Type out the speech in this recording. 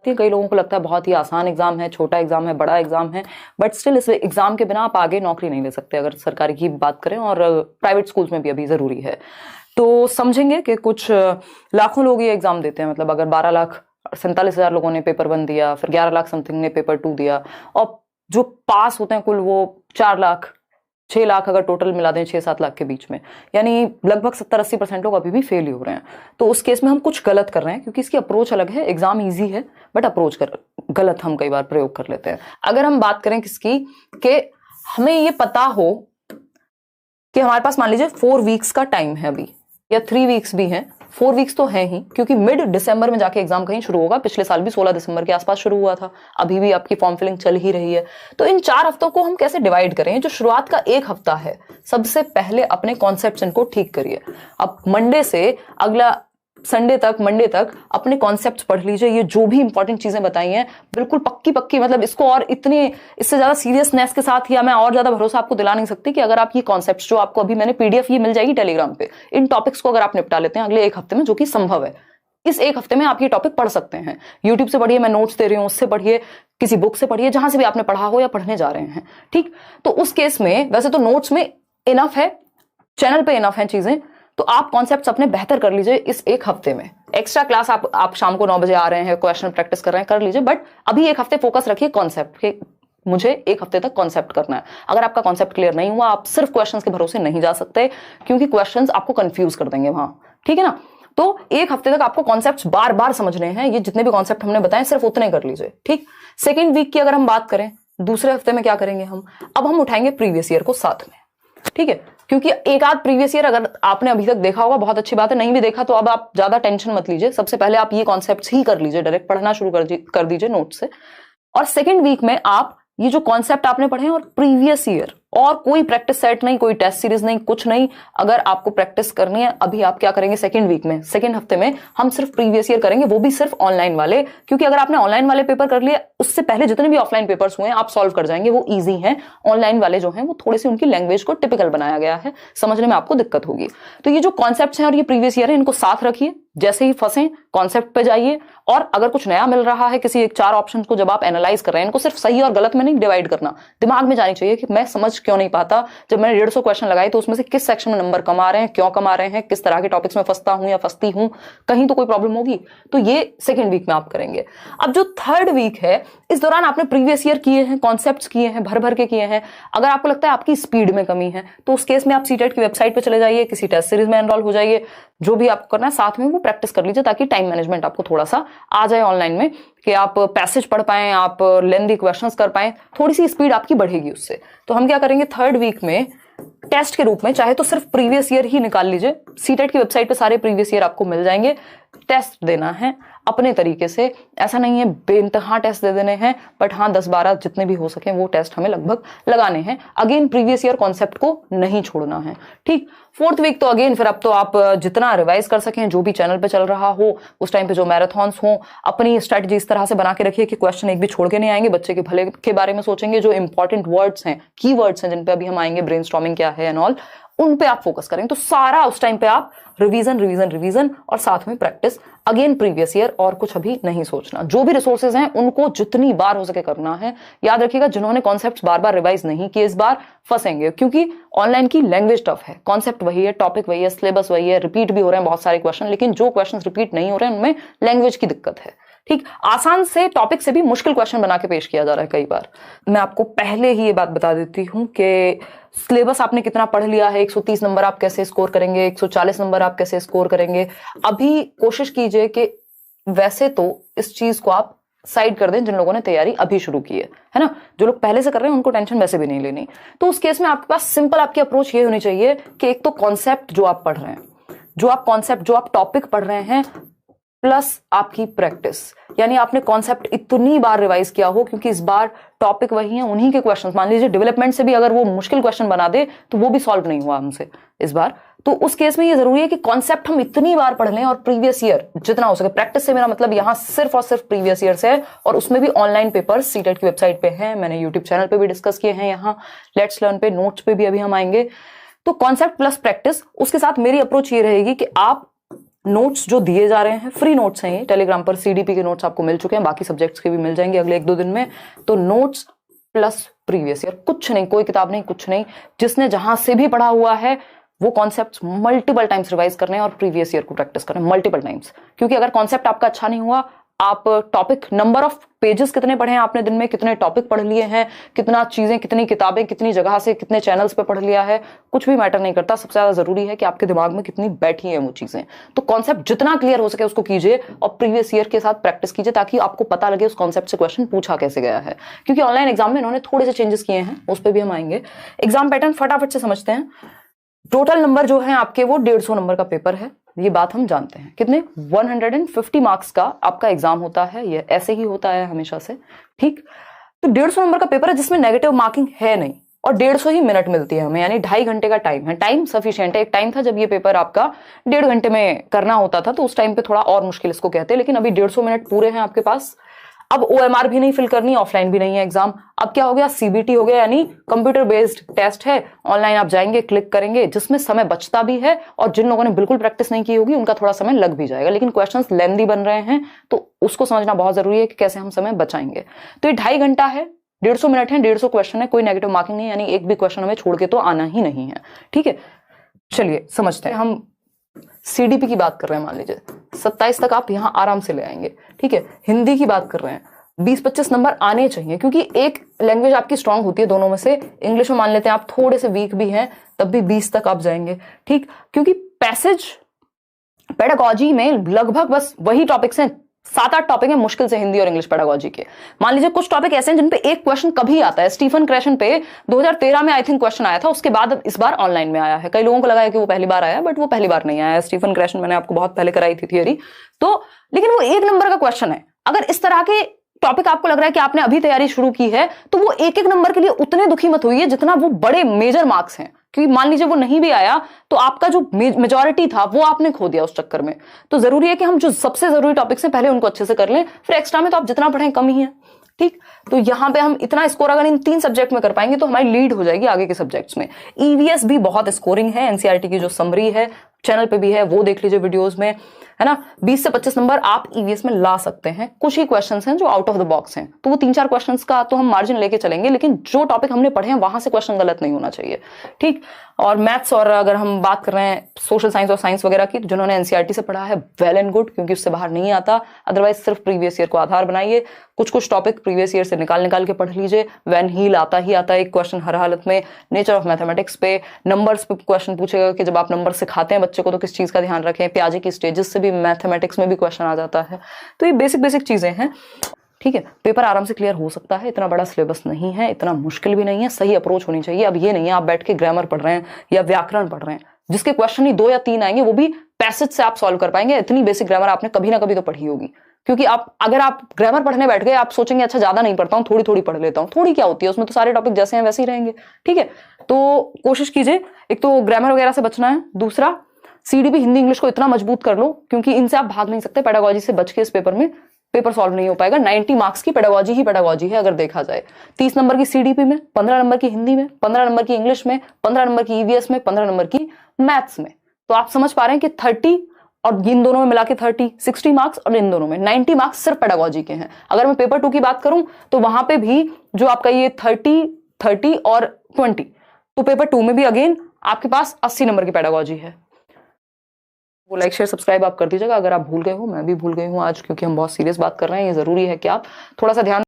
सकती है। कई लोगों को लगता है बहुत ही आसान एग्जाम है, छोटा एग्जाम है, बड़ा एग्जाम है, बट स्टिल इस एग्जाम के बिना आप आगे नौकरी नहीं ले सकते अगर सरकारी की बात करें, और प्राइवेट स्कूल्स में भी अभी जरूरी है। तो समझेंगे कि कुछ लाखों लोग ये एग्जाम देते हैं, मतलब अगर 12,47,000 लोगों ने पेपर 1 दिया, फिर 11 लाख समथिंग ने पेपर 2 दिया, और जो पास होते हैं कुल वो 4 लाख 6 लाख अगर टोटल मिला दें 6-7 लाख के बीच में, यानी लगभग 70-80% लोग अभी भी फेल ही हो रहे हैं। तो उस केस में हम कुछ गलत कर रहे हैं, क्योंकि इसकी अप्रोच अलग है। एग्जाम ईजी है बट अप्रोच गलत हम कई बार प्रयोग कर लेते हैं। अगर हम बात करें किसकी, कि हमें ये पता हो कि हमारे पास मान लीजिए 4 वीक्स का टाइम है अभी, या 3 वीक्स भी हैं, 4 वीक्स तो है ही, क्योंकि मिड दिसंबर में जाके एग्जाम कहीं शुरू होगा। पिछले साल भी 16 दिसंबर के आसपास शुरू हुआ था, अभी भी आपकी फॉर्म फिलिंग चल ही रही है। तो इन 4 हफ्तों को हम कैसे डिवाइड करें? जो शुरुआत का 1 हफ्ता है, सबसे पहले अपने कॉन्सेप्ट्स इनको ठीक करिए। अब मंडे से अगला मंडे तक अपने कॉन्सेप्ट्स पढ़ लीजिए। ये जो भी इंपॉर्टेंट चीजें बताई हैं बिल्कुल पक्की, मतलब इसको और इससे ज्यादा सीरियसनेस के साथ, या मैं और ज्यादा भरोसा आपको दिला नहीं सकती कि अगर आप ये कॉन्सेप्ट्स जो आपको अभी मैंने पीडीएफ ये मिल जाएगी टेलीग्राम पे, इन टॉपिक्स को अगर आप निपटा लेते हैं अगले 1 हफ्ते में, जो कि संभव है, इस 1 हफ्ते में आप ये टॉपिक पढ़ सकते हैं। यूट्यूब से पढ़िए, मैं नोट्स दे रही हूं, उससे पढ़िए, किसी बुक से पढ़िए, जहां से भी आपने पढ़ा हो या पढ़ने जा रहे हैं। ठीक, तो उस केस में वैसे तो नोट्स में इनफ है, चैनल पे इनफ है चीजें, तो आप कॉन्सेप्ट्स अपने बेहतर कर लीजिए इस 1 हफ्ते में। एक्स्ट्रा क्लास आप शाम को 9 बजे आ रहे हैं, क्वेश्चन प्रैक्टिस कर रहे हैं, कर लीजिए, बट अभी 1 हफ्ते फोकस रखिए कॉन्सेप्ट के। मुझे 1 हफ्ते तक कॉन्सेप्ट करना है। अगर आपका कॉन्सेप्ट क्लियर नहीं हुआ, आप सिर्फ क्वेश्चंस के भरोसे नहीं जा सकते, क्योंकि क्वेश्चंस आपको कंफ्यूज कर देंगे वहां। ठीक है ना? तो 1 हफ्ते तक आपको कॉन्सेप्ट्स बार बार समझने हैं। ये जितने भी कॉन्सेप्ट हमने बताए सिर्फ उतने कर लीजिए। ठीक, सेकेंड वीक की अगर हम बात करें, दूसरे हफ्ते में क्या करेंगे अब हम उठाएंगे प्रीवियस ईयर को साथ में। ठीक है, क्योंकि एक आध प्रीवियस ईयर अगर आपने अभी तक देखा होगा बहुत अच्छी बात है, नहीं भी देखा तो अब आप ज्यादा टेंशन मत लीजिए। सबसे पहले आप ये कॉन्सेप्ट्स ही कर लीजिए, डायरेक्ट पढ़ना शुरू कर दीजिए नोट से। और सेकेंड वीक में आप ये जो कॉन्सेप्ट आपने पढ़े हैं और प्रीवियस ईयर, और कोई प्रैक्टिस सेट नहीं, कोई टेस्ट सीरीज नहीं, कुछ नहीं। अगर आपको प्रैक्टिस करनी है, अभी आप क्या करेंगे सेकंड वीक में, सेकंड हफ्ते में हम सिर्फ प्रीवियस ईयर करेंगे, वो भी सिर्फ ऑनलाइन वाले। क्योंकि अगर आपने ऑनलाइन वाले पेपर कर लिए, उससे पहले जितने भी ऑफलाइन पेपर्स हुए हैं आप सॉल्व कर जाएंगे, वो इजी हैं। ऑनलाइन वाले जो हैं वो थोड़ी सी उनकी लैंग्वेज को टिपिकल बनाया गया है, समझने में आपको दिक्कत होगी। तो ये जो कॉन्सेप्ट हैं और ये प्रीवियस ईयर है, इनको साथ रखिए। जैसे ही फंसे कॉन्सेप्ट पे जाइए, और अगर कुछ नया मिल रहा है किसी 4 ऑप्शन को जब आप एनालाइज कर रहे हैं, इनको सिर्फ सही और गलत में नहीं डिवाइड करना, दिमाग में जानी चाहिए कि मैं समझ क्यों नहीं पाता। जब मैंने 150 क्वेश्चन लगाए तो उसमें से किस सेक्शन में नंबर कम आ रहे हैं, क्यों कम आ रहे हैं, किस तरह के टॉपिक्स में फंसता हूं या फंसती हूं, कहीं तो कोई प्रॉब्लम होगी। तो ये सेकंड वीक में आप करेंगे। अब जो थर्ड वीक है, इस दौरान आपने प्रीवियस ईयर किए हैं, कॉन्सेप्ट्स किए हैं, भर भर के किए हैं। अगर आपको लगता है आपकी स्पीड में कमी है, तो उस केस में आप सीटेट की वेबसाइट पर चले जाइए, किसी टेस्ट सीरीज में एनरोल हो जाइए, जो भी आपको करना है साथ में वो प्रैक्टिस कर लीजिए, ताकि टाइम मैनेजमेंट आपको थोड़ा सा आ जाए ऑनलाइन में, कि आप पैसेज पढ़ पाएं, आप लेंथी क्वेश्चंस कर पाएं, थोड़ी सी स्पीड आपकी बढ़ेगी उससे। तो हम क्या करेंगे थर्ड वीक में, टेस्ट के रूप में चाहे तो सिर्फ प्रीवियस ईयर ही निकाल लीजिए, सीटेट की वेबसाइट पे सारे प्रीवियस ईयर आपको मिल जाएंगे। टेस्ट देना है अपने तरीके से, ऐसा नहीं है बेइंतहा टेस्ट दे देने हैं, बट हाँ 10-12 जितने भी हो सके वो टेस्ट हमें लगभग लगाने हैं। अगेन प्रीवियस ईयर कॉन्सेप्ट को नहीं छोड़ना है। ठीक, फोर्थ वीक तो अगेन फिर अब तो आप जितना रिवाइज कर सकें, जो भी चैनल पे चल रहा हो उस टाइम पे जो मैराथन्स हो, अपनी स्ट्रेटजी इस तरह से बना के रखिए कि क्वेश्चन एक भी छोड़ के नहीं आएंगे। बच्चे के भले के बारे में सोचेंगे, जो इंपॉर्टेंट वर्ड्स हैं, की वर्ड्स हैं जिन पे अभी हम आएंगे, ब्रेनस्टॉर्मिंग क्या है एंड ऑल, उन पे आप फोकस करेंगे। तो सारा उस टाइम पे आप रिवीजन और साथ में प्रैक्टिस, अगेन प्रीवियस ईयर, और कुछ अभी नहीं सोचना। जो भी रिसोर्सेज हैं उनको जितनी बार हो सके करना है। याद रखिएगा, जिन्होंने कॉन्सेप्ट्स बार बार रिवाइज नहीं किए इस बार फंसेंगे, क्योंकि ऑनलाइन की लैंग्वेज टफ है, कॉन्सेप्ट वही है, टॉपिक वही है, सिलेबस वही है, रिपीट भी हो रहे हैं बहुत सारे क्वेश्चन, लेकिन जो क्वेश्चन रिपीट नहीं हो रहे हैं उनमें लैंग्वेज की दिक्कत है। ठीक, आसान से टॉपिक से भी मुश्किल क्वेश्चन बना के पेश किया जा रहा है कई बार। मैं आपको पहले ही ये बात बता देती हूं कि सिलेबस आपने कितना पढ़ लिया है, 130 नंबर आप कैसे स्कोर करेंगे, 140 नंबर आप कैसे स्कोर करेंगे। अभी कोशिश कीजिए कि वैसे तो इस चीज को आप साइड कर दें जिन लोगों ने तैयारी अभी शुरू की है ना। जो लोग पहले से कर रहे हैं उनको टेंशन वैसे भी नहीं लेनी। तो उस केस में आपके पास सिंपल आपकी अप्रोच ये होनी चाहिए कि एक तो कॉन्सेप्ट जो आप पढ़ रहे हैं, जो आप टॉपिक पढ़ रहे हैं, प्लस आपकी प्रैक्टिस, यानी आपने कॉन्सेप्ट इतनी बार रिवाइज किया हो, क्योंकि इस बार टॉपिक वही है, उन्हीं के क्वेश्चंस। मान लीजिए डेवलपमेंट से भी अगर वो मुश्किल क्वेश्चन बना दे तो वो भी सॉल्व नहीं हुआ हमसे इस बार। तो उस केस में ये जरूरी है कि कॉन्सेप्ट हम इतनी बार पढ़ लें, और प्रीवियस ईयर जितना हो सके। प्रैक्टिस से मेरा मतलब यहां सिर्फ और सिर्फ प्रीवियस ईयर से है, और उसमें भी ऑनलाइन पेपर सीटेट की वेबसाइट पे है, मैंने यूट्यूब चैनल पे भी डिस्कस किए हैं, यहाँ लेट्स लर्न पे, नोट्स पे भी अभी हम आएंगे। तो कॉन्सेप्ट प्लस प्रैक्टिस, उसके साथ मेरी अप्रोच ये रहेगी कि आप नोट्स जो दिए जा रहे हैं फ्री नोट्स हैं, ये टेलीग्राम पर सीडीपी के नोट्स आपको मिल चुके हैं, बाकी सब्जेक्ट्स के भी मिल जाएंगे अगले 1-2 दिन में। तो नोट्स प्लस प्रीवियस ईयर, कुछ नहीं, कोई किताब नहीं, कुछ नहीं, जिसने जहां से भी पढ़ा हुआ है वो कॉन्सेप्ट्स मल्टीपल टाइम्स रिवाइज करने हैं और प्रीवियस ईयर को प्रैक्टिस करना है मल्टीपल टाइम्स। क्योंकि अगर कॉन्सेप्ट आपका अच्छा नहीं हुआ, आप टॉपिक नंबर ऑफ पेजेस कितने पढ़े हैं आपने दिन में, कितने टॉपिक पढ़ लिए हैं, कितना चीजें, कितनी किताबें, कितनी जगह से, कितने चैनल्स पे पढ़ लिया है, कुछ भी मैटर नहीं करता। सबसे ज्यादा जरूरी है कि आपके दिमाग में कितनी बैठी है वो चीजें। तो कॉन्सेप्ट जितना क्लियर हो सके उसको कीजिए और प्रीवियस ईयर के साथ प्रैक्टिस कीजिए, ताकि आपको पता लगे उस कॉन्सेप्ट से क्वेश्चन पूछा कैसे गया है। क्योंकि ऑनलाइन एग्जाम में इन्होंने थोड़े से चेंजेस किए हैं, उस पर भी हम आएंगे। एग्जाम पैटर्न फटाफट से समझते हैं। टोटल नंबर जो है आपके वो 150 नंबर का पेपर है, ये बात हम जानते हैं। कितने 150 मार्क्स का आपका एग्जाम होता है, ये ऐसे ही होता है हमेशा से, ठीक। तो 150 नंबर का पेपर है जिसमें नेगेटिव मार्किंग है नहीं, और 150 ही मिनट मिलती है हमें, यानी 2.5 घंटे का टाइम है। टाइम सफिशिएंट है। एक टाइम था जब ये पेपर आपका 1.5 घंटे में करना होता था, तो उस टाइम पे थोड़ा और मुश्किल इसको कहते हैं, लेकिन अभी 150 मिनट पूरे हैं आपके पास। अब OMR भी नहीं फिल करनी, ऑफलाइन भी नहीं है एग्जाम। अब क्या हो गया, CBT हो गया, यानी कंप्यूटर बेस्ड टेस्ट है। ऑनलाइन आप जाएंगे, क्लिक करेंगे, जिसमें समय बचता भी है, और जिन लोगों ने बिल्कुल प्रैक्टिस नहीं की होगी उनका थोड़ा समय लग भी जाएगा, लेकिन क्वेश्चंस लेंदी बन रहे हैं, तो उसको समझना बहुत जरूरी है कि कैसे हम समय बचाएंगे। तो ये 2.5 घंटा है, 150 मिनट है, 150 क्वेश्चन है, कोई नेगेटिव मार्किंग नहीं, यानी एक भी क्वेश्चन हमें छोड़ के तो आना ही नहीं है, ठीक है। चलिए समझते हैं। हम CDP की बात कर रहे हैं, मान लीजिए 27 तक आप यहां आराम से ले आएंगे, ठीक है। हिंदी की बात कर रहे हैं, 20-25 नंबर आने चाहिए, क्योंकि एक लैंग्वेज आपकी स्ट्रांग होती है दोनों में से। इंग्लिश में मान लेते हैं आप थोड़े से वीक भी हैं, तब भी 20 तक आप जाएंगे, ठीक। क्योंकि पैसेज पेडागॉजी में लगभग बस वही टॉपिक्स हैं, 7-8 टॉपिक है मुश्किल से हिंदी और इंग्लिश पेडागॉजी के। मान लीजिए कुछ टॉपिक ऐसे हैं जिन पे एक क्वेश्चन कभी आता है। स्टीफन क्रेशन पे 2013 में आई थिंक क्वेश्चन आया था, उसके बाद इस बार ऑनलाइन में आया है। कई लोगों को लगा है कि वो पहली बार आया, बट वो पहली बार नहीं आया। स्टीफन क्रेशन मैंने आपको बहुत पहले कराई थी थियरी, तो लेकिन वो 1 नंबर का क्वेश्चन है। अगर इस तरह के टॉपिक आपको लग रहा है कि आपने अभी तैयारी शुरू की है, तो वो 1-1 नंबर के लिए उतने दुखी मत होइए जितना वो बड़े मेजर मार्क्स हैं। क्योंकि मान लीजिए वो नहीं भी आया, तो आपका जो मेजॉरिटी था वो आपने खो दिया उस चक्कर में। तो जरूरी है कि हम जो सबसे जरूरी टॉपिक्स हैं पहले उनको अच्छे से कर लें, फिर एक्स्ट्रा में तो आप जितना पढ़ें कम ही है, ठीक। तो यहां पे हम इतना स्कोर अगर इन 3 सब्जेक्ट में कर पाएंगे तो हमारी लीड हो जाएगी आगे के सब्जेक्ट्स में। EVS भी बहुत स्कोरिंग है, NCERT की जो समरी है चैनल पे भी है, वो देख लीजिए वीडियोस में, है ना। 20 से 25 नंबर आप EVS में ला सकते हैं। कुछ ही क्वेश्चंस हैं जो आउट ऑफ द बॉक्स हैं, तो वो 3-4 क्वेश्चंस का तो हम मार्जिन लेके चलेंगे, लेकिन जो टॉपिक हमने पढ़े हैं वहां से क्वेश्चन गलत नहीं होना चाहिए, ठीक। और मैथ्स, और अगर हम बात कर रहे हैं सोशल साइंस और साइंस वगैरह की, जिन्होंने NCERT से पढ़ा है वेल एंड गुड, क्योंकि उससे बाहर नहीं आता। अदरवाइज सिर्फ प्रीवियस ईयर को आधार बनाइए, कुछ टॉपिक प्रीवियस ईयर से निकाल के पढ़ लीजिए। वैन हील आता ही आता है एक क्वेश्चन हर हालत में। नेचर ऑफ मैथमेटिक्स पे, नंबर्स पे क्वेश्चन पूछेगा कि जब आप नंबर सिखाते हैं बच्चे को तो किस चीज का ध्यान रखें। प्याजे की स्टेजेस से भी मैथमेटिक्स में भी क्वेश्चन आ जाता है। तो ये बेसिक चीजें हैं, ठीक है। पेपर आराम से क्लियर हो सकता है, इतना बड़ा सिलेबस नहीं है, इतना मुश्किल भी नहीं है, सही अप्रोच होनी चाहिए। अब ये नहीं है आप बैठ के ग्रामर पढ़ रहे हैं या व्याकरण पढ़ रहे हैं, जिसके क्वेश्चन ही 2 या 3 आएंगे, वो भी पैसेज से आप सॉल्व कर पाएंगे। इतनी बेसिक ग्रामर आपने कभी ना कभी तो पढ़ी होगी। क्योंकि अगर आप ग्रामर पढ़ने बैठ गए, आप सोचेंगे अच्छा ज्यादा नहीं पढ़ता हूँ, थोड़ी पढ़ लेता हूँ। थोड़ी क्या होती है, उसमें तो सारे टॉपिक जैसे हैं वैसे ही रहेंगे, ठीक है। तो कोशिश कीजिए, एक तो ग्रामर वगैरह से बचना है, दूसरा CDP हिंदी इंग्लिश को इतना मजबूत कर लो, क्योंकि इनसे आप भाग नहीं सकते। पेडागॉजी से बच के इस पेपर में पेपर सॉल्व नहीं हो पाएगा। 90 मार्क्स की पेडागॉजी ही पेडागॉजी है अगर देखा जाए। 30 नंबर की CDP में, 15 नंबर की हिंदी में, 15 नंबर की इंग्लिश में, 15 नंबर की EVS में, 15 नंबर की मैथ्स में। तो आप समझ पा रहे हैं कि 30 और इन दोनों में मिला के 60 मार्क्स, और इन दोनों में 90 मार्क्स सिर्फ पेडागॉजी के हैं। अगर मैं पेपर 2 की बात करूं तो वहां पे भी जो आपका ये 30 और 20, तो पेपर 2 में भी अगेन आपके पास 80 नंबर की पेडागॉजी है। वो लाइक शेयर सब्सक्राइब आप कर दीजिएगा। अगर आप भूल गए हो, मैं भी भूल गई हूँ आज, क्योंकि हम बहुत सीरियस बात कर रहे हैं, ये जरूरी है कि आप थोड़ा सा ध्यान